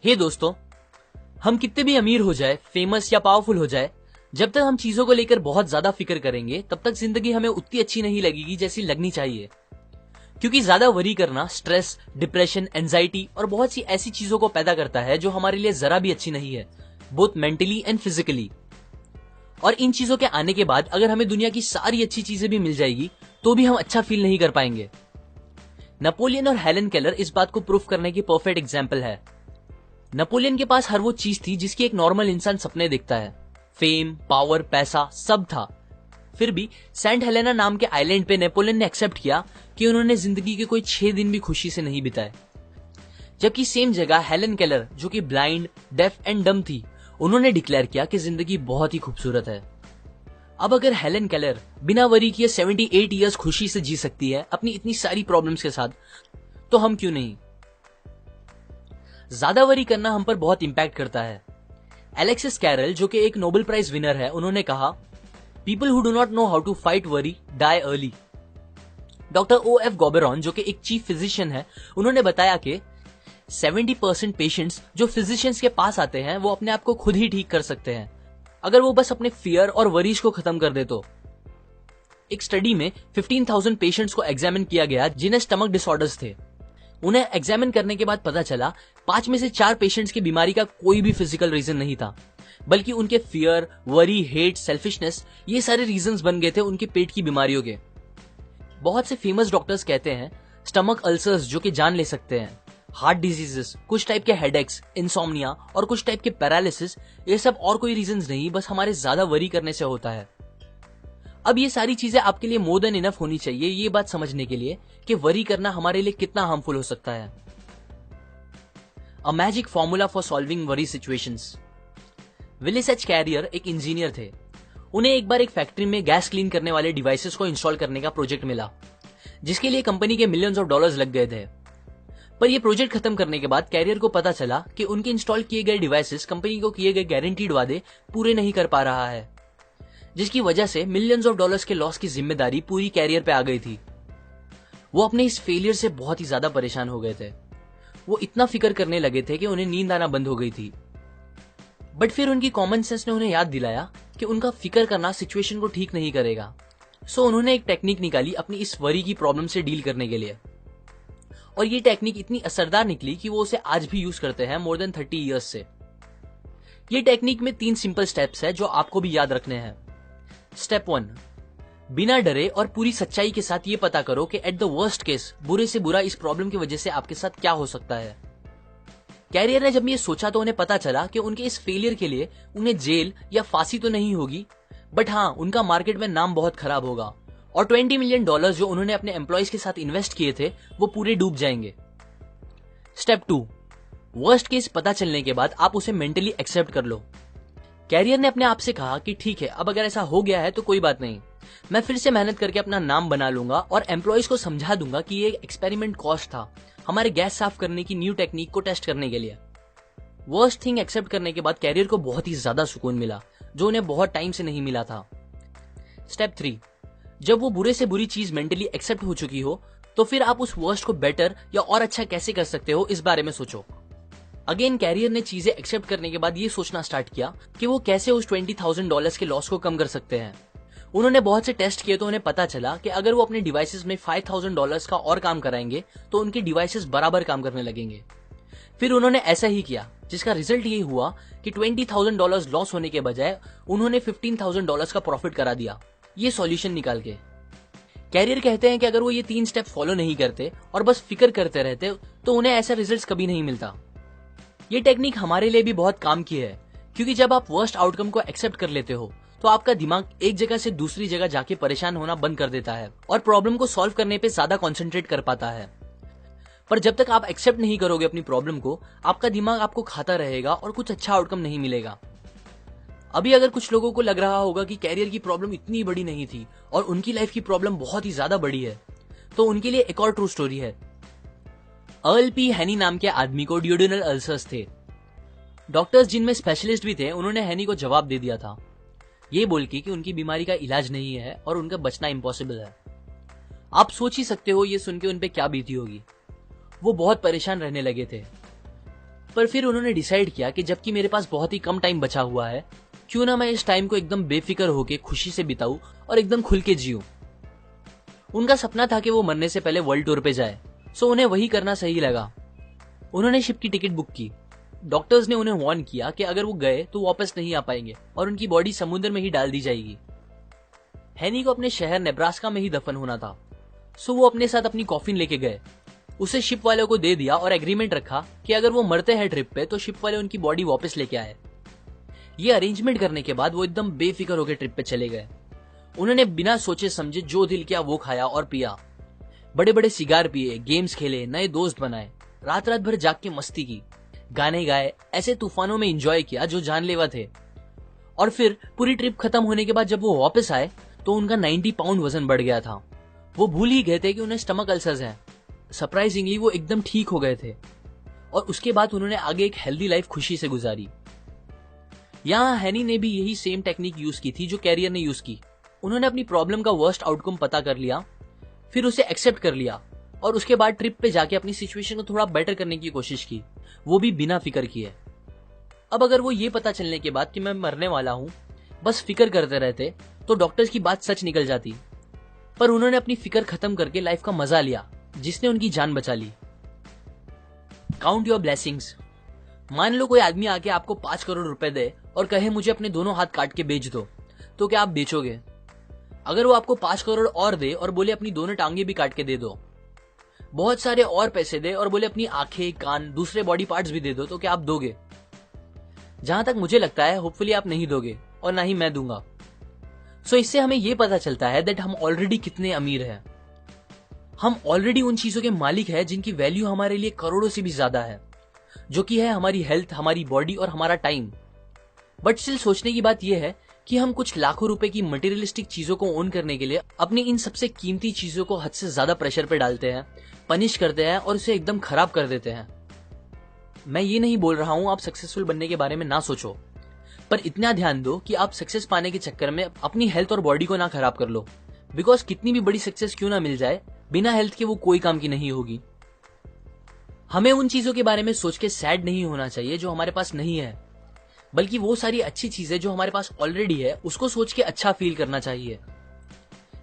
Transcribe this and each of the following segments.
हे दोस्तों, हम कितने भी अमीर हो जाए, फेमस या पावरफुल हो जाए, जब तक हम चीजों को लेकर बहुत ज्यादा फिक्र करेंगे तब तक जिंदगी हमें उतनी अच्छी नहीं लगेगी जैसी लगनी चाहिए। क्योंकि ज्यादा वरी करना स्ट्रेस, डिप्रेशन, एंजाइटी और बहुत सी ऐसी चीजों को पैदा करता है जो हमारे लिए जरा भी अच्छी नहीं है, बोथ मेंटली एंड फिजिकली। और इन चीजों के आने के बाद अगर हमें दुनिया की सारी अच्छी चीजें भी मिल जाएगी तो भी हम अच्छा फील नहीं कर पाएंगे। नेपोलियन और हेलन केलर इस बात को प्रूफ करने की परफेक्ट एग्जाम्पल है। नेपोलियन के पास हर वो चीज थी जिसकी एक नॉर्मल इंसान सपने देखता है, फेम, पावर, पैसा सब था। फिर भी सेंट हेलेना नाम के आइलैंड पे नेपोलियन ने एक्सेप्ट किया कि उन्होंने जिंदगी के कोई 6 दिन भी खुशी से नहीं बिताए। जबकि सेम जगह हेलन केलर, जो कि ब्लाइंड, डेफ एंड डम थी, उन्होंने डिक्लेयर किया कि जिंदगी बहुत ही खूबसूरत है। अब अगर हेलन केलर बिना वरी किए 78 इयर्स खुशी से जी सकती है अपनी इतनी सारी प्रॉब्लम्स के साथ, तो हम क्यों नहीं। ज्यादा वरी करना हम पर बहुत इंपैक्ट करता है। एलेक्सिस कैरल, जो कि एक नोबेल प्राइज विनर है, उन्होंने कहा, people who do not know how to fight worry die early. Doctor OF गॉबेरॉन, जो कि एक चीफ फिजिशियन है, उन्होंने बताया कि 70% पेशेंट्स जो फिजिशियंस के पास आते हैं वो अपने आप को खुद ही ठीक कर सकते हैं अगर वो बस अपने फियर और वरीज को खत्म कर दे तो। एक स्टडी में 15,000 पेशेंट्स को एग्जामिन किया गया जिन्हें स्टमक डिसऑर्डर्स थे। उन्हें एग्जामिन करने के बाद पता चला 5 में से 4 पेशेंट्स की बीमारी का कोई भी फिजिकल रीजन नहीं था, बल्कि उनके फियर, वरी, हेट, सेल्फिशनेस, ये सारे रीजंस बन गए थे उनके पेट की बीमारियों के। बहुत से फेमस डॉक्टर्स कहते हैं स्टमक अल्सर्स जो कि जान ले सकते हैं, हार्ट डिजीजेस, कुछ टाइप के हेडेक्स, इंसोम्निया और कुछ टाइप के पैरालिसिस, ये सब और कोई रीजंस नहीं, बस हमारे ज्यादा वरी करने से होता है। अब ये सारी चीजें आपके लिए मोर देन इनफ होनी चाहिए ये बात समझने के लिए कि वरी करना हमारे लिए कितना हार्मफुल हो सकता है। A magic formula for solving worry situations. Willis H Carrier एक इंजीनियर थे। उन्हें एक बार एक फैक्ट्री में गैस क्लीन करने वाले डिवाइसेस को इंस्टॉल करने का प्रोजेक्ट मिला, जिसके लिए कंपनी के मिलियंस ऑफ डॉलर्स लग गए थे। पर यह प्रोजेक्ट खत्म करने के बाद कैरियर को पता चला कि उनके इंस्टॉल किए गए डिवाइसेस कंपनी को किए गए गारंटीड वादे पूरे नहीं कर पा रहा है, जिसकी वजह से मिलियंस ऑफ डॉलर्स के लॉस की जिम्मेदारी पूरी कैरियर पे आ गई थी। वो अपने इस फेलियर से बहुत ही ज्यादा परेशान हो गए थे। वो इतना फिक्र करने लगे थे कि उन्हें नींद आना बंद हो गई थी। बट फिर उनकी कॉमन सेंस ने उन्हें याद दिलाया कि उनका फिक्र करना सिचुएशन को ठीक नहीं करेगा। सो उन्होंने एक टेक्निक निकाली अपनी इस वरी की प्रॉब्लम से डील करने के लिए, और ये टेक्निक इतनी असरदार निकली कि वो उसे आज भी यूज करते हैं मोर देन 30 इयर्स से। ये टेक्निक में 3 सिंपल स्टेप्स है जो आपको भी याद रखने हैं। स्टेप 1, बिना डरे और पूरी सच्चाई के साथ ये पता करो कि एट द वर्स्ट केस बुरे से बुरा इस प्रॉब्लम की वजह से आपके साथ क्या हो सकता है। कैरियर ने जब ये सोचा तो उन्हें पता चला कि उनके इस फेलियर के लिए उन्हें जेल या फांसी तो नहीं होगी, बट हाँ, उनका मार्केट में नाम बहुत खराब होगा और $20 मिलियन जो उन्होंने अपने एम्प्लॉयज के साथ इन्वेस्ट किए थे वो पूरे डूब जाएंगे। स्टेप 2, वर्स्ट केस पता चलने के बाद आप उसे मेंटली एक्सेप्ट कर लो। कैरियर ने अपने आप से कहा कि ठीक है, अब अगर ऐसा हो गया है तो कोई बात नहीं, मैं फिर से मेहनत करके अपना नाम बना लूंगा और एम्प्लॉयज को समझा दूंगा कि ये एक्सपेरिमेंट कॉस्ट था हमारे गैस साफ करने की न्यू टेक्निक को टेस्ट करने के लिए। वर्स्ट थिंग एक्सेप्ट करने के बाद कैरियर को बहुत ही ज्यादा सुकून मिला जो उन्हें बहुत टाइम से नहीं मिला था। स्टेप 3, जब वो बुरे से बुरी चीज मेंटली एक्सेप्ट हो चुकी हो तो फिर आप उस वर्स्ट को बेटर या और अच्छा कैसे कर सकते हो इस बारे में सोचो। अगेन कैरियर ने चीजें एक्सेप्ट करने के बाद ये सोचना स्टार्ट किया कि वो कैसे उस $20,000 के लॉस को कम कर सकते हैं। उन्होंने बहुत से टेस्ट किए तो उन्हें पता चला कि अगर वो अपने डिवाइसेस में $5,000 का और काम कराएंगे तो उनके डिवाइसेस बराबर काम करने लगेंगे। फिर उन्होंने ऐसा ही किया, जिसका रिजल्ट ये हुआ कि $20,000 लॉस होने के बजाय उन्होंने $15,000 का प्रॉफिट करा दिया, ये सॉल्यूशन निकाल के। कैरियर कहते हैं कि अगर वो ये 3 स्टेप फॉलो नहीं करते और बस फिक्र करते रहते तो उन्हें ऐसा रिजल्ट्स कभी नहीं मिलता। ये टेक्निक हमारे लिए भी बहुत काम की है, क्योंकि जब आप वर्स्ट आउटकम को एक्सेप्ट कर लेते हो तो आपका दिमाग एक जगह से दूसरी जगह जाके परेशान होना बंद कर देता है और प्रॉब्लम को सॉल्व करने पे ज्यादा कंसंट्रेट कर पाता है। पर जब तक आप एक्सेप्ट नहीं करोगे अपनी प्रॉब्लम को, आपका दिमाग आपको खाता रहेगा और कुछ अच्छा आउटकम नहीं मिलेगा। अभी अगर कुछ लोगों को लग रहा होगा कि कैरियर की प्रॉब्लम इतनी बड़ी नहीं थी और उनकी लाइफ की प्रॉब्लम बहुत ही ज्यादा बड़ी है, तो उनके लिए एक और ट्रू स्टोरी है। अर्ल पी हैनी नाम के आदमी को ड्यूडेनल अल्सर्स थे। डॉक्टर्स जिनमें स्पेशलिस्ट भी थे, उन्होंने हैनी को जवाब दे दिया था ये बोल के कि उनकी बीमारी का इलाज नहीं है और उनका बचना इम्पॉसिबल है। आप सोच ही सकते हो ये सुन के उन पे क्या बीती होगी। वो बहुत परेशान रहने लगे थे। पर फिर उन्होंने डिसाइड किया कि जबकि मेरे पास बहुत ही कम टाइम बचा हुआ है, क्यों ना मैं इस टाइम को एकदम बेफिक्र होके खुशी से बिताऊं और एकदम खुल के जीऊं। उनका सपना था कि वो मरने से पहले वर्ल्ड टूर पे जाए, सो उन्हें वही करना सही लगा। उन्होंने शिप की टिकट बुक की। डॉक्टर्स ने उन्हें वार्न किया कि अगर वो गए तो वापस नहीं आ पाएंगे और उनकी बॉडी समुद्र में ही डाल दी जाएगी। हैनी को अपने शहर नेब्रास्का में ही दफन होना था, सो वो अपने साथ अपनी कॉफिन लेके गए, उसे शिप वालों को दे दिया और एग्रीमेंट रखा कि अगर वो मरते हैं ट्रिप पे तो शिप वाले उनकी बॉडी वापस लेके आए। ये अरेंजमेंट करने के बाद वो एकदम बेफिक्र होकर ट्रिप पे चले गए। उन्होंने बिना सोचे समझे जो दिल किया वो खाया और पिया, बड़े बड़े सिगार पिए, गेम्स खेले, नए दोस्त बनाए, रात रात भर जाग के मस्ती की, गाने गाए, ऐसे तूफानों में एंजॉय किया जो जानलेवा थे। और फिर पूरी ट्रिप खत्म होने के बाद जब वो वापस आए तो उनका 90 पाउंड वजन बढ़ गया था। वो भूल ही गए थे कि उन्हें स्टमक अल्सर्स हैं। सरप्राइजिंगली वो एकदम ठीक हो गए थे और उसके बाद उन्होंने आगे एक हेल्दी लाइफ खुशी से गुजारी। यहाँ हैनी ने भी यही सेम टेक्निक यूज की थी जो कैरियर ने यूज की। उन्होंने अपनी प्रॉब्लम का वर्स्ट आउटकम पता कर लिया, फिर उसे एक्सेप्ट कर लिया और उसके बाद ट्रिप पे जाके अपनी सिचुएशन को थोड़ा बेटर करने की कोशिश की, वो भी बिना फिक्र किए। अब अगर वो ये पता चलने के बाद कि मैं मरने वाला हूं बस फिक्र करते रहते तो डॉक्टर्स की बात सच निकल जाती, पर उन्होंने अपनी फिक्र खत्म करके लाइफ का मजा लिया जिसने उनकी जान बचा ली। Count your blessings. मान लो कोई आदमी आके आपको 5 करोड़ रुपए दे और कहे मुझे अपने दोनों हाथ काट के बेच दो, तो क्या आप बेचोगे? अगर वो आपको 5 करोड़ और दे और बोले अपनी दोनों टांगे भी काट के दे दो, बहुत सारे और पैसे दे और बोले अपनी आंखें, कान, दूसरे बॉडी पार्ट्स भी दे दो, तो क्या आप दोगे? जहां तक मुझे लगता है होपफुली आप नहीं दोगे और ना ही मैं दूंगा। सो इससे हमें यह पता चलता है दैट हम ऑलरेडी कितने अमीर हैं। हम ऑलरेडी उन चीजों के मालिक हैं जिनकी वैल्यू हमारे लिए करोड़ों से भी ज्यादा है, जो कि है हमारी हेल्थ, हमारी बॉडी और हमारा टाइम। बट स्टिल सोचने की बात यह है कि हम कुछ लाखों रुपए की मटेरियलिस्टिक चीजों को ओन करने के लिए अपनी इन सबसे कीमती चीजों को हद से ज्यादा प्रेशर पे डालते हैं, पनिश करते हैं और उसे एकदम खराब कर देते हैं। मैं ये नहीं बोल रहा हूं आप सक्सेसफुल बनने के बारे में ना सोचो, पर इतना ध्यान दो कि आप सक्सेस पाने के चक्कर में अपनी हेल्थ और बॉडी को ना खराब कर लो, बिकॉज कितनी भी बड़ी सक्सेस क्यों ना मिल जाए, बिना हेल्थ के वो कोई काम की नहीं होगी। हमें उन चीजों के बारे में सोच के सैड नहीं होना चाहिए जो हमारे पास नहीं है, बल्कि वो सारी अच्छी चीजें जो हमारे पास ऑलरेडी है उसको सोच के अच्छा फील करना चाहिए।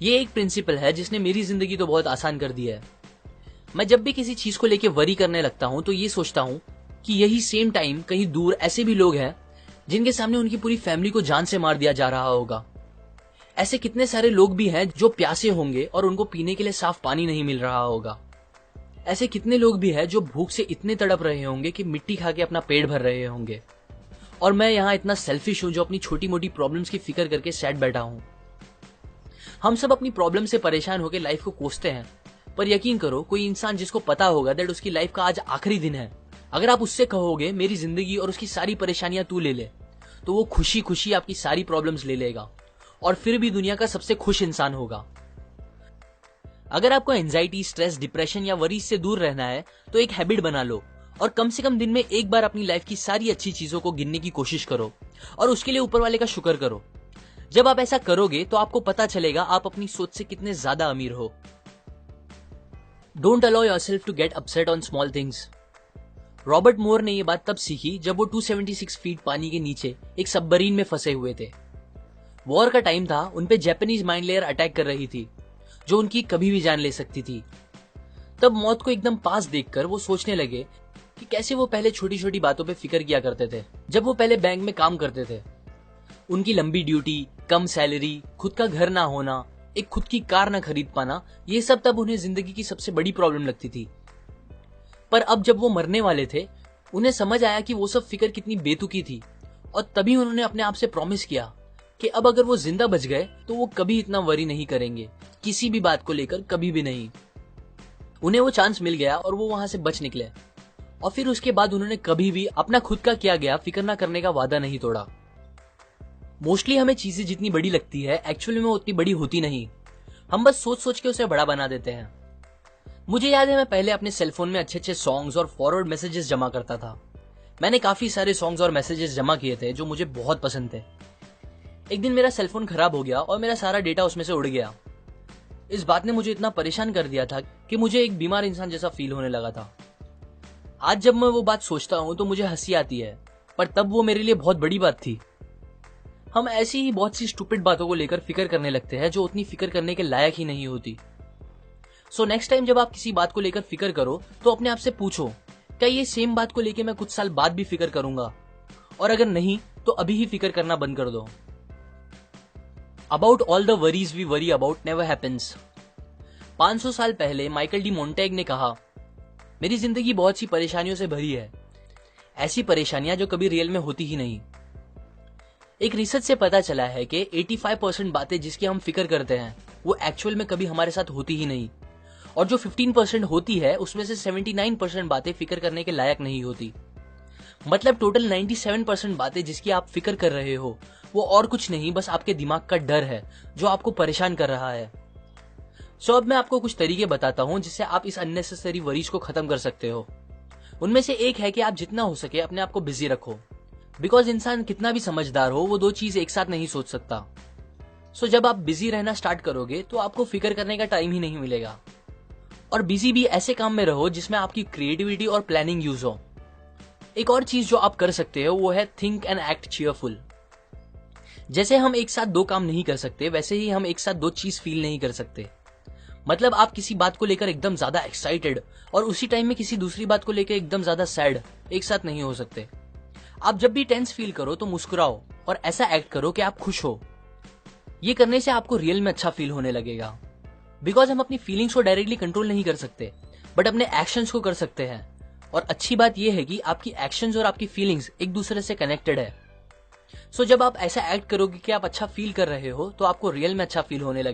ये एक प्रिंसिपल है जिसने मेरी जिंदगी तो बहुत आसान कर दी है। मैं जब भी किसी चीज को लेके वरी करने लगता हूं तो ये सोचता हूं कि यही सेम टाइम कहीं दूर ऐसे भी लोग हैं जिनके सामने उनकी पूरी फैमिली को जान से मार दिया जा रहा होगा। ऐसे कितने सारे लोग भी हैं जो प्यासे होंगे और उनको पीने के लिए साफ पानी नहीं मिल रहा होगा। ऐसे कितने लोग भी हैं जो भूख से इतने तड़प रहे होंगे कि मिट्टी खा के अपना पेट भर रहे होंगे। और मैं यहाँ इतना सेल्फिश हूं जो अपनी छोटी मोटी प्रॉब्लम्स की फिक्र करके सैड बैठा हूं। हम सब अपनी प्रॉब्लम से परेशान होकर लाइफ को कोसते हैं, पर यकीन करो कोई इंसान जिसको पता होगा दैट उसकी लाइफ का आज आखिरी दिन है, अगर आप उससे कहोगे मेरी जिंदगी और उसकी सारी परेशानियां तू ले ले, तो वो खुशी खुशी आपकी सारी प्रॉब्लम्स ले लेगा और फिर भी दुनिया का सबसे खुश इंसान होगा। अगर आपको एंजाइटी, स्ट्रेस, डिप्रेशन या वरीज से दूर रहना है तो एक हैबिट बना लो और कम से कम दिन में एक बार अपनी लाइफ की सारी अच्छी चीजों को गिनने की कोशिश करो और उसके लिए ऊपर वाले का शुक्र करो। जब आप ऐसा करोगे तो आपको पता चलेगा आप अपनी सोच से कितने ज्यादा अमीर हो। Don't allow yourself to get upset on small things. Robert Moore ने यह बात तब सीखी जब वो 276 फीट पानी के नीचे एक सबमरीन में फंसे हुए थे। वॉर का टाइम था, उनपे जापानीज माइन लेयर अटैक कर रही थी जो उनकी कभी भी जान ले सकती थी। तब मौत को एकदम पास देखकर वो सोचने लगे कि कैसे वो पहले छोटी छोटी बातों पे फिक्र किया करते थे जब वो पहले बैंक में काम करते थे। उनकी लंबी ड्यूटी, कम सैलरी, खुद का घर ना होना, एक खुद की कार ना खरीद पाना, ये सब तब उन्हें जिंदगी की सबसे बड़ी प्रॉब्लम लगती थी। पर अब जब वो मरने वाले थे उन्हें समझ आया कि वो सब फिक्र कितनी बेतुकी थी और तभी उन्होंने अपने आप से प्रॉमिस किया कि अब अगर वो जिंदा बच गए तो वो कभी इतना वरी नहीं करेंगे, किसी भी बात को लेकर कभी भी नहीं। उन्हें वो चांस मिल गया और वो वहां से बच निकले और फिर उसके बाद उन्होंने कभी भी अपना खुद का किया गया फिक्र ना करने का वादा नहीं तोड़ा। मोस्टली हमें चीजें जितनी बड़ी लगती है एक्चुअली में उतनी बड़ी होती नहीं, हम बस सोच सोच के उसे बड़ा बना देते हैं। मुझे याद है मैं पहले अपने सेलफोन में अच्छे अच्छे सॉन्ग्स और फॉरवर्ड मैसेजेस जमा करता था। मैंने काफी सारे सॉन्ग्स और मैसेजेस जमा किए थे जो मुझे बहुत पसंद थे। एक दिन मेरा सेलफोन खराब हो गया और मेरा सारा डेटा उसमें से उड़ गया। इस बात ने मुझे इतना परेशान कर दिया था कि मुझे एक बीमार इंसान जैसा फील होने लगा था। आज जब मैं वो बात सोचता हूँ तो मुझे हंसी आती है, पर तब वो मेरे लिए बहुत बड़ी बात थी। हम ऐसी ही बहुत सी स्टूपिड बातों को लेकर फिक्र करने लगते हैं जो उतनी फिक्र करने के लायक ही नहीं होती। सो नेक्स्ट टाइम जब आप किसी बात को लेकर फिक्र करो तो अपने आप से पूछो, क्या ये सेम बात को लेकर मैं कुछ साल बाद भी फिक्र करूंगा? और अगर नहीं तो अभी ही फिक्र करना बंद कर दो। About all the worries we worry about never happens. 500 साल पहले माइकल डी मोंटेग ने कहा, मेरी जिंदगी बहुत सी परेशानियों से भरी है, ऐसी परेशानियां जो कभी रियल में होती ही नहीं। एक रिसर्च से पता चला है कि 85% बातें जिसकी हम फिक्र करते हैं वो एक्चुअल में कभी हमारे साथ होती ही नहीं, और जो 15% होती है उसमें से 79% बातें फिक्र करने के लायक नहीं होती। मतलब टोटल 97% बातें जिसकी आप फिक्र कर रहे हो वो और कुछ नहीं, बस आपके दिमाग का डर है जो आपको परेशान कर रहा है। सो अब मैं आपको कुछ तरीके बताता हूं जिससे आप इस अननेसेसरी वरीज को खत्म कर सकते हो। उनमें से एक है कि आप जितना हो सके अपने आप को बिजी रखो, बिकॉज इंसान कितना भी समझदार हो वो दो चीज एक साथ नहीं सोच सकता। सो जब आप बिजी रहना स्टार्ट करोगे तो आपको फिक्र करने का टाइम ही नहीं मिलेगा। और बिजी भी ऐसे काम में रहो जिसमें आपकी क्रिएटिविटी और प्लानिंग यूज हो। एक और चीज जो आप कर सकते हो वो है थिंक एंड एक्ट चीयरफुल। जैसे हम एक साथ दो काम नहीं कर सकते वैसे ही हम एक साथ दो चीज फील नहीं कर सकते। मतलब आप किसी बात को लेकर एकदम ज्यादा एक्साइटेड और उसी टाइम में किसी दूसरी बात को लेकर एकदम ज्यादा सैड एक साथ नहीं हो सकते। आप जब भी टेंस फील करो तो मुस्कुराओ और ऐसा एक्ट करो कि आप खुश हो। ये करने से आपको रियल में अच्छा फील होने लगेगा। बिकॉज हम अपनी फीलिंग्स को डायरेक्टली कंट्रोल नहीं कर सकते बट अपने एक्शंस को कर सकते हैं। और अच्छी बात यह है कि आपकी एक्शंस और आपकी फीलिंग्स एक दूसरे से कनेक्टेड है। सो जब आप ऐसा एक्ट करोगे कि आप अच्छा फील कर रहे हो तो आपको रियल में अच्छा फील होने लगेगा।